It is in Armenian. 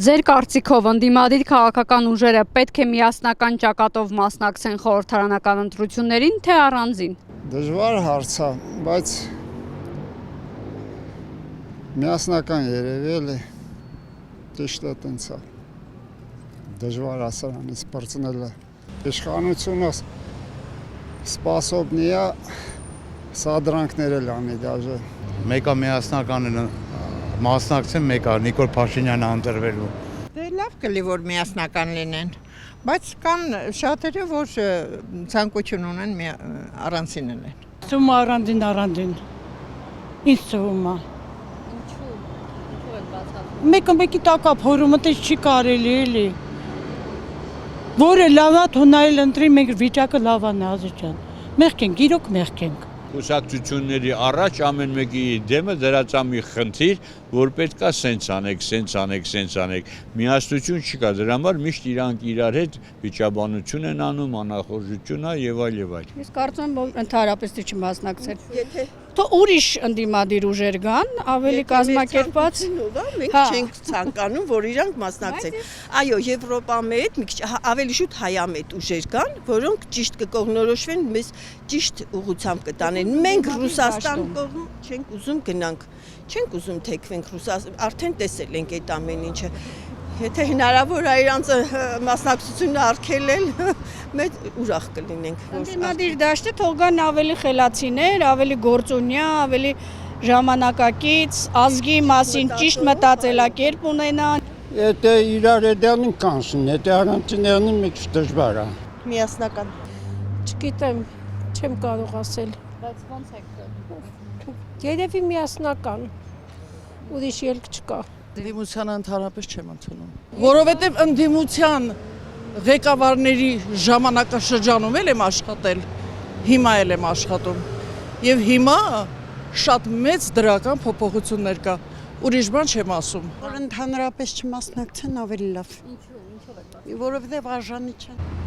Ձեր կարծիքով ընդդիմադիր քաղաքական ուժերը պետք է միասնական ճակատով մասնակցեն խորհրդարանական ընտրություններին, թե առանձին։ Դժվար հարց է, բայց միասնական երևել է, ճիշտ է տենց է։ Դժվար ասարանից պրծնելը։ Իշխանությունը սպասոբնի է, սադրանքներ էլ անի դաժե։ Մեկը միասնական մասնակցեն, մեկը Նիկոլ Փաշինյանը ընտրվելու։ Դե լավ կլի որ միասնական լինեն, բայց կան շատերը որ ցանկություն ունեն առանձին լինեն։ Թվում է առանձին։ Ինչ թվում է։ Ինչու եք բացատրում։ Մեկը մեկի տակա փորումը տես չի կարելի էլի։ Որը լավ է թունայել ընտրի մենք վիճակը լավ է Նազի ջան։ Մեղք ենք, իրոք մեղք ենք։ Կուսակցությունների առաջ ամեն մեկի դեմը դրած մի խնդիր, որ պետք է սենց անեք։ Միասնություն չկա, դրա համար միշտ իրանք իրար հետ վիճաբանություն են անում, անախորժություն է եւ այլ։ Ես կարծում եմ, որ ընդհանրապես չմասնակցել։ Եթե թող ուրիշ ընդդիմադիր ուժեր գան, ավելի կազմակերպված։ Մենք չենք ցանկանում, որ իրանք մասնակցեն։ Այո, Եվրոպամետ, մի քիչ ավելի շուտ հայամետ ուժեր կան, որոնք ճիշտ կկողմնորոշվեն, մեզ ճիշտ ուղղությամբ կտանեն։ Մենք Ռուսաստան կողմ չենք ուզում գնանք, չենք ուզում թեքվենք Ռուսաստան, արդեն տեսել ենք այդ ամեն ինչը։ Եթե հնարավոր է իրանց մասնակցությունը արգելել, մեծ ուրախ կլինենք։ Ընդդիմադիր դաշտը թող գան ավելի խելացիներ, ավելի գործունյա, ավելի ժամանակակից, ազգի մասին ճիշտ մտածելակերպ ունենան։ Եթե իրար հետյանին կանցնեն, եթե առանձիներն մի քիչ դժվար է։ Միասնական։ Չգիտեմ, չեմ կարող ասել։ Բայց ո՞նց եք դու։ Երևի միասնական։ Ուրիշ ելք չկա։ Ընդդիմությանը ընդհանրապես չեմ ընդունում։ Որովհետև ընդդիմության ղեկավարների ժամանակաշրջանում եմ աշխատել, հիմա էլ եմ աշխատում։ Եվ հիմա շատ մեծ դրական փոփոխություններ կա։ Ուրիշ բան չեմ ասում։ Որ ընդհանրապես չմասնակցեն ավելի լավ։ Ինչու՞, ինչով եք։ Որովհետև արժանի չեն։